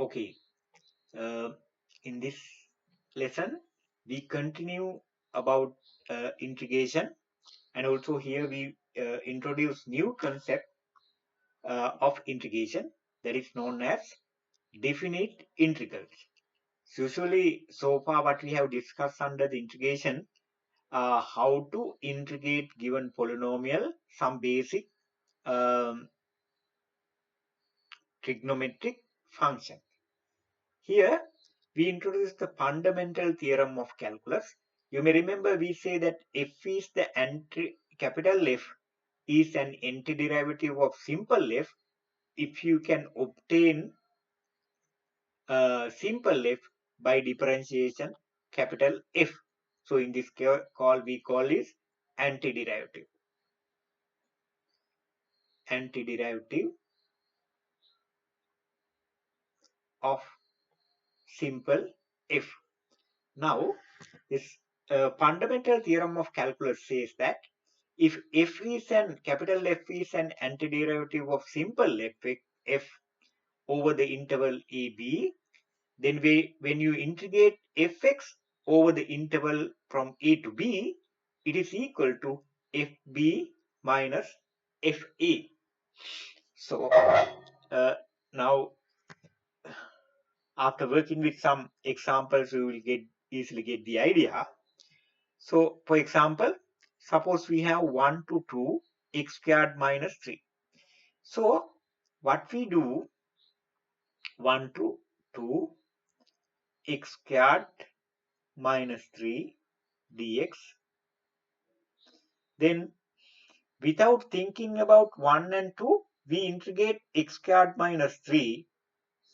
Okay, in this lesson, we continue about integration, and also here we introduce new concept of integration that is known as definite integrals. Usually, so far what we have discussed under the integration, how to integrate given polynomial, some basic um, trigonometric function. Here, we introduce the fundamental theorem of calculus. You may remember we say that f is the capital F is an antiderivative of simple f if you can obtain simple f by differentiation capital F. So in this call we call is antiderivative of simple f. Now this fundamental theorem of calculus says that if f is an capital F is an antiderivative of simple f over the interval ab, then when you integrate fx over the interval from a to b, it is equal to fb minus fa. So now after working with some examples, we will easily get the idea. So for example, suppose we have 1 to 2 x squared minus 3. So what we do, 1 to 2 x squared minus 3 dx. Then without thinking about 1 and 2, we integrate x squared minus 3.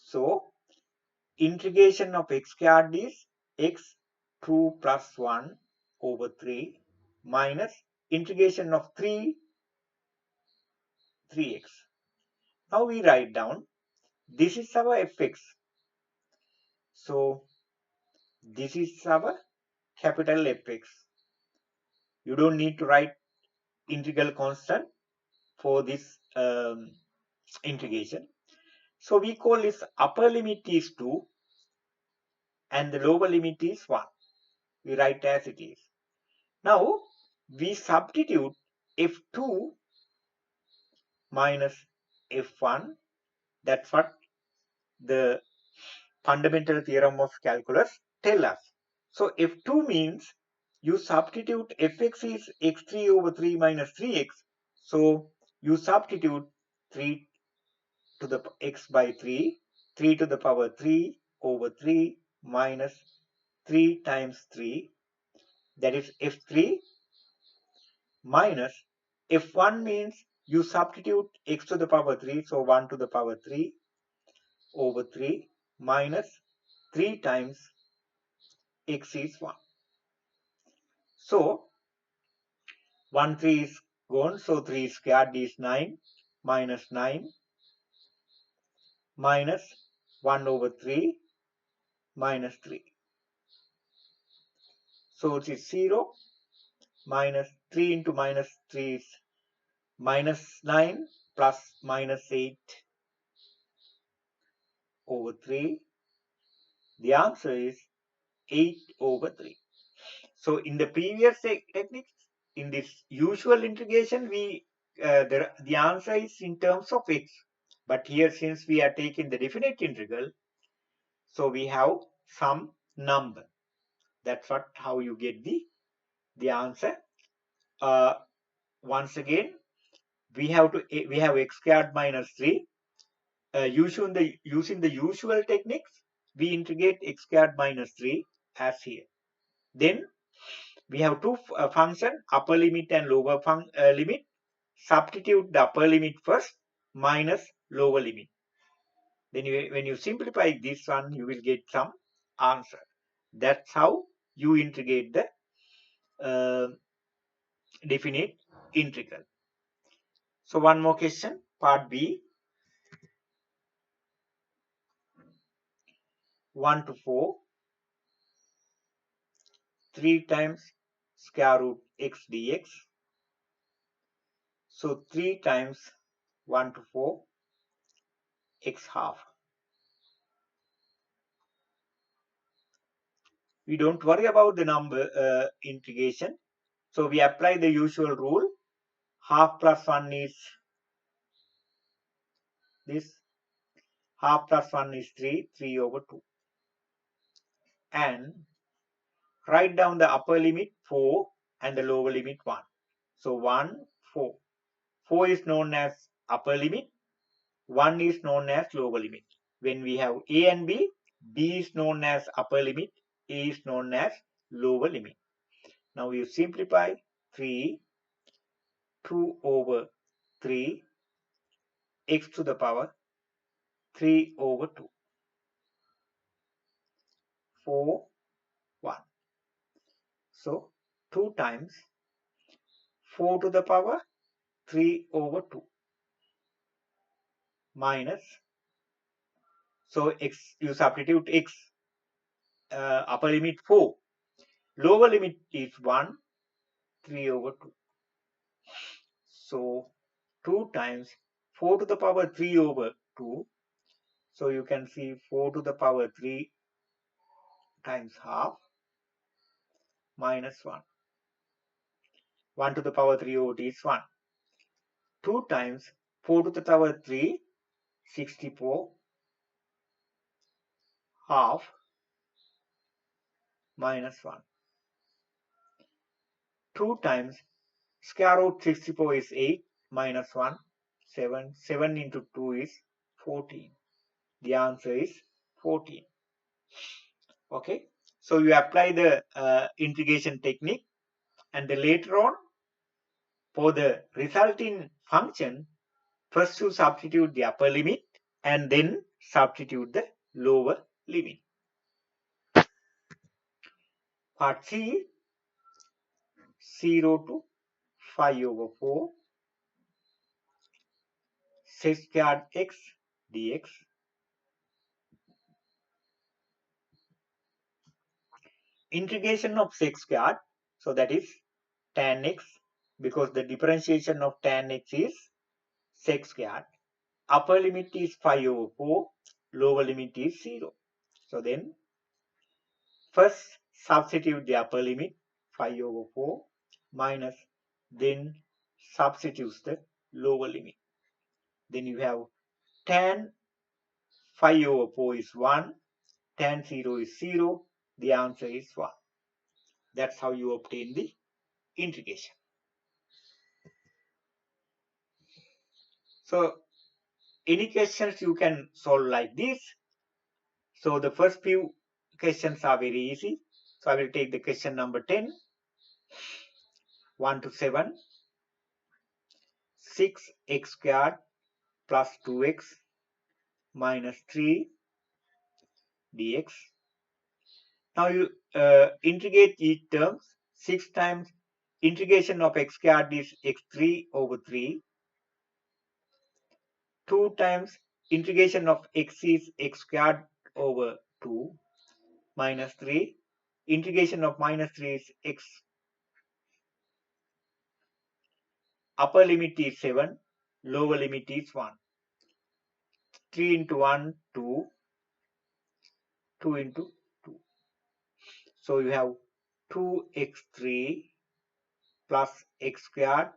So integration of x squared is x 2 plus 1 over 3 minus integration of 3x. Now we write down, this is our fx. So this is our capital Fx. You don't need to write integral constant for this integration. So we call this upper limit is 2 and the lower limit is 1. We write as it is. Now we substitute f2 minus f1. That's what the fundamental theorem of calculus tell us. So f2 means you substitute fx is x3 over 3 minus 3x. So you substitute 3 to the x by 3, 3 to the power 3 over 3 minus 3 times 3, that is f3, minus f1 means you substitute x to the power 3, so 1 to the power 3 over 3 minus 3 times x is 1. So 1 3 is gone, so 3 squared is 9 minus 9 minus 1 over 3 minus 3. So it is 0 minus 3 into minus 3 is minus 9 plus minus 8 over 3. The answer is 8 over 3. So in the previous techniques, in this usual integration, the answer is in terms of x. But here, since we are taking the definite integral, so we have some number. That's how you get the answer. Once again, we have x squared minus 3. Using the usual techniques, we integrate x squared minus 3 as here. Then we have two function, upper limit and lower limit. Substitute the upper limit first minus lower limit. Then when you simplify this one, you will get some answer. That's how you integrate the definite integral. So one more question, part B. 1 to 4, 3 times square root x dx. So 3 times 1 to 4, x half. we don't worry about the number integration. So we apply the usual rule. Half plus 1 is this. Half plus 1 is 3, 3 over 2. And write down the upper limit 4 and the lower limit 1. So 1, 4. 4 is known as upper limit. 1 is known as lower limit. When we have A and B, B is known as upper limit, A is known as lower limit. Now you simplify 3, 2 over 3, x to the power 3 over 2, 4, 1. So 2 times 4 to the power 3 over 2 minus, so x, you substitute x, upper limit 4, lower limit is 1, 3 over 2. So 2 times 4 to the power 3 over 2. So you can see 4 to the power 3 times half minus 1. 1 to the power 3 over 2 is 1. 2 times 4 to the power 3, 64, half minus 1. 2 times square root 64 is 8 minus 1, 7. 7 into 2 is 14. The answer is 14. Okay. So you apply the integration technique, and then later on for the resulting function, first you substitute the upper limit and then substitute the lower limit. Part C, 0 to 5 over 4 sec squared x dx. Integration of sec squared, so that is tan x, because the differentiation of tan x is sec squared. Upper limit is 5 over 4, lower limit is 0. So then first substitute the upper limit 5 over 4 minus, then substitutes the lower limit. Then you have tan 5 over 4 is 1, tan 0 is 0, the answer is 1. That's how you obtain the integration. So any questions you can solve like this. So the first few questions are very easy. So I will take the question number 10. 1 to 7. 6x squared plus 2x minus 3 dx. Now you integrate each term. 6 times integration of x squared is x3 over 3. 2 times integration of x is x squared over 2 minus 3. Integration of minus 3 is x. Upper limit is 7. Lower limit is 1. 3 into 1, 2. 2 into 2. So you have 2x3 plus x squared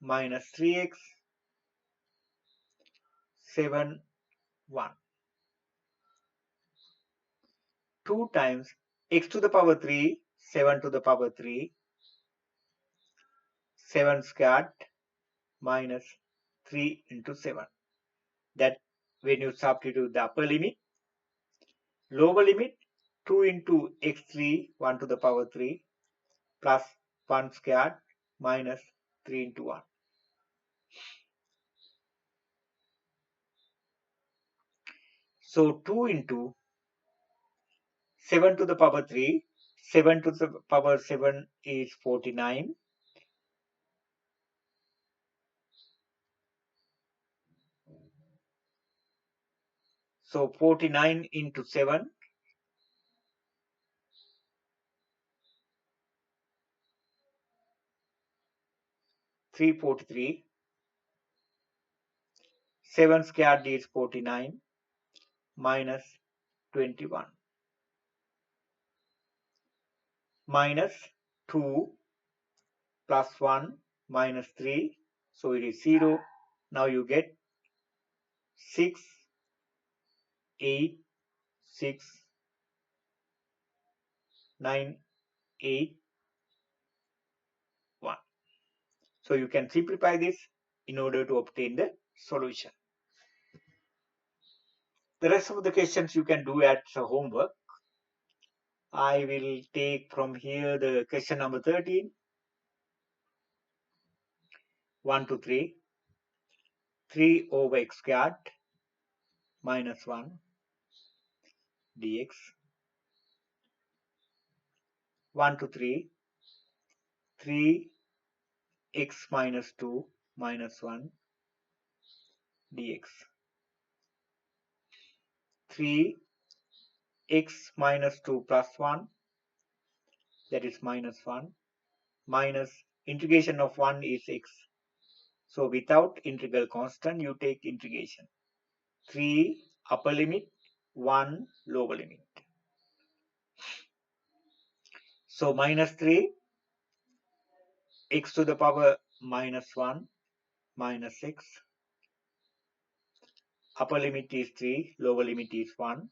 minus 3x, 7, 1. 2 times x to the power 3, 7 to the power 3, 7 squared minus 3 into 7. That when you substitute the upper limit, lower limit 2 into x3, 1 to the power 3 plus 1 squared minus 3 into 1. So 2 into 7 to the power 3, 7 to the power 7 is 49. So 49 into 7, 343. 7 squared is 49 minus 21. minus 2 plus 1 minus 3. So it is 0. Now you get 6, 8, 6, 9, 8, 1. So you can simplify this in order to obtain the solution. The rest of the questions you can do at homework. I will take from here the question number 13. 1 to 3. 3 over x squared minus 1 dx. 1 to 3. 3x minus 2 minus 1 dx. 3x minus 2 plus 1, that is minus 1, minus integration of 1 is x. So without integral constant, you take integration. 3 upper limit, 1 lower limit. So minus 3, x to the power minus 1 minus x. Upper limit is 3, lower limit is 1.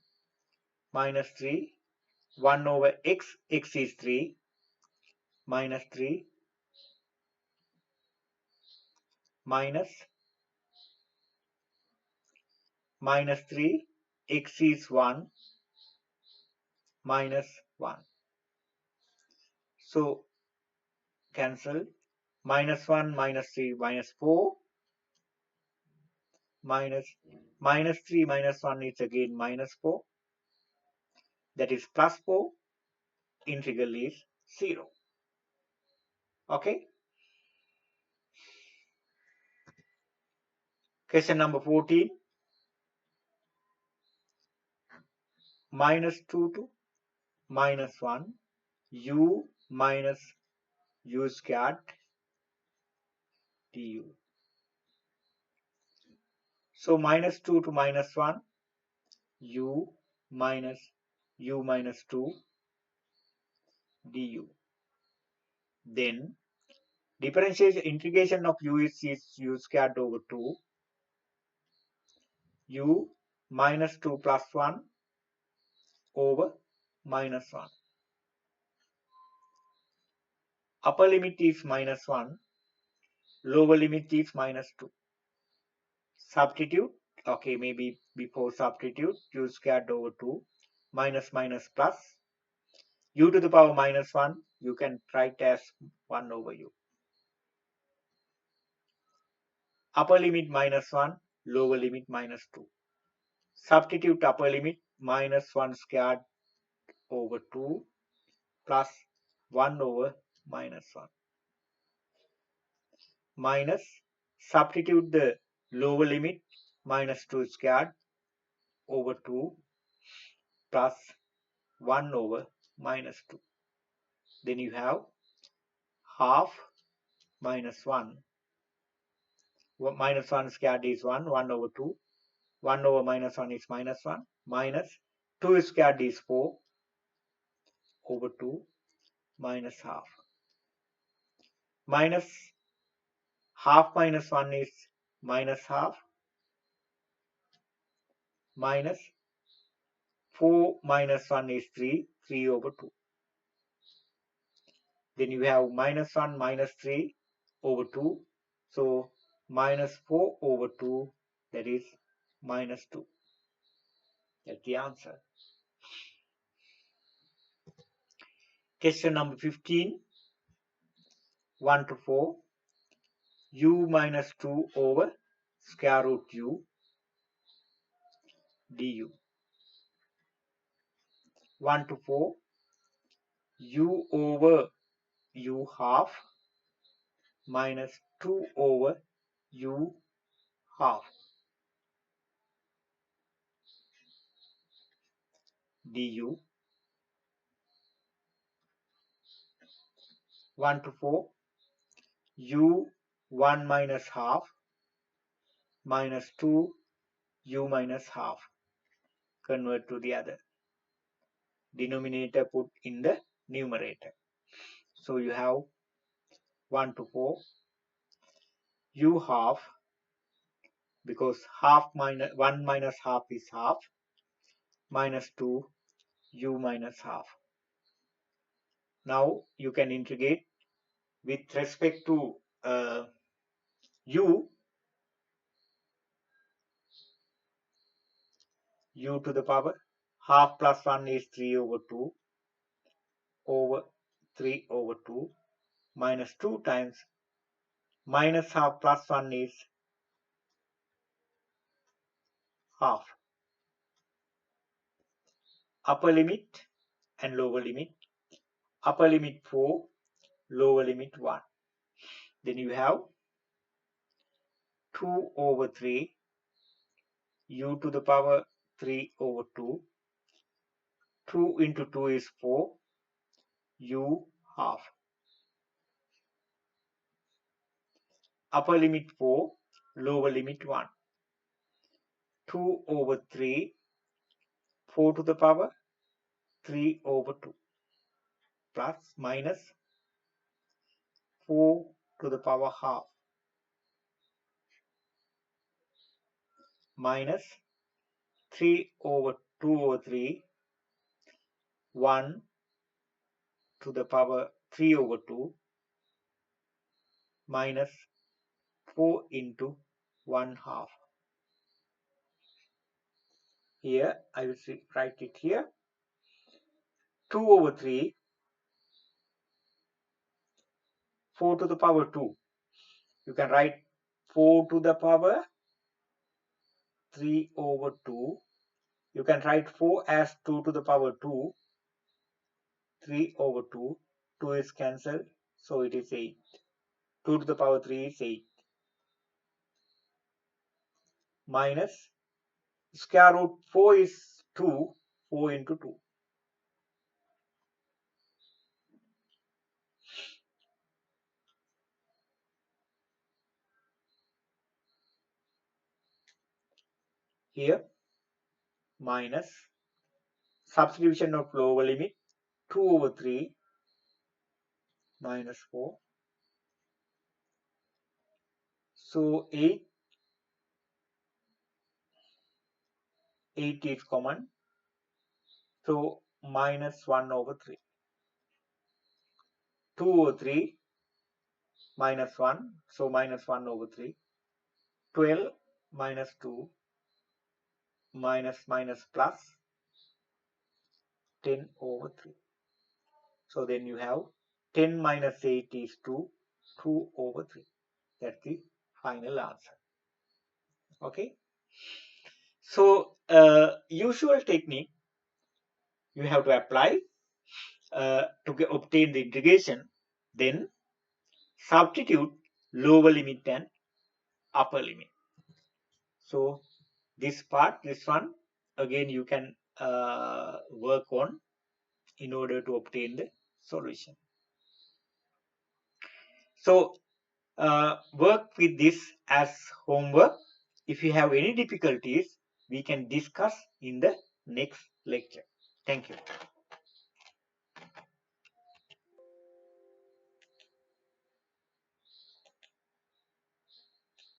Minus 3, 1 over x, x is 3, minus 3, minus 3, x is 1, minus 1. So cancel. Minus 1, minus 3, minus 4, minus 3, minus 1 is again minus 4. That is plus 4. Integral is 0. Okay. Question number 14. Minus 2 to minus 1 u minus u squared du. So minus 2 to minus 1 u minus 2 du. Then differentiation integration of u is u squared over 2 u minus 2 plus 1 over minus 1. Upper limit is minus 1, lower limit is minus 2. Substitute, okay, maybe before substitute, u squared over 2 minus minus plus u to the power minus 1, you can write as 1 over u. Upper limit minus 1, lower limit minus 2. Substitute upper limit minus 1 squared over 2 plus 1 over minus 1. Minus, substitute the lower limit minus 2 squared over 2 plus 1 over minus 2. Then you have half minus 1. Minus 1 squared is 1, 1 over 2. 1 over minus 1 is minus 1. Minus 2 squared is 4 over 2 minus half. Minus half minus 1 is minus half. Minus 4 minus 1 is 3, 3 over 2. Then you have minus 1 minus 3 over 2. So minus 4 over 2, that is minus 2. That's the answer. Question number 15. 1 to 4. U minus 2 over square root u du. 1 to 4. U over u half minus 2 over u half du. 1 to 4. U 1 minus half minus 2 u minus half. Convert to the other. Denominator put in the numerator. So you have 1 to 4 u half, because half minus 1 minus half is half, minus 2 u minus half. Now you can integrate with respect to u to the power half plus 1 is 3 over 2 over 3 over 2 minus 2 times minus half plus 1 is half. Upper limit and lower limit. Upper limit 4, lower limit 1. Then you have 2 over 3 u to the power 3 over 2. 2 into 2 is 4 u half. Upper limit 4, lower limit 1. 2 over 3, 4 to the power 3 over 2, plus minus 4 to the power half, minus 3 over 2 over 3, 1 to the power 3 over 2, minus 4 into 1 half. Here I will write it here. 2 over 3, 4 to the power 2. You can write 4 to the power 3 over 2. You can write 4 as 2 to the power 2. 3 over 2. 2 is cancelled, so it is 8. 2 to the power 3 is 8. Minus square root 4 is 2. 4 into 2. Here minus substitution of lower limit 2 over 3 minus 4. So 8 is common. So minus 1 over 3. 2 over 3 minus 1. So minus 1 over 3. 12 minus 2 minus plus 10 over 3. So then you have 10 minus 8 is 2. 2 over 3. That's the final answer. Okay. So usual technique you have to apply to obtain the integration. Then substitute lower limit and upper limit. So this one, again you can work on in order to obtain the solution. So work with this as homework. If you have any difficulties, we can discuss in the next lecture. Thank you.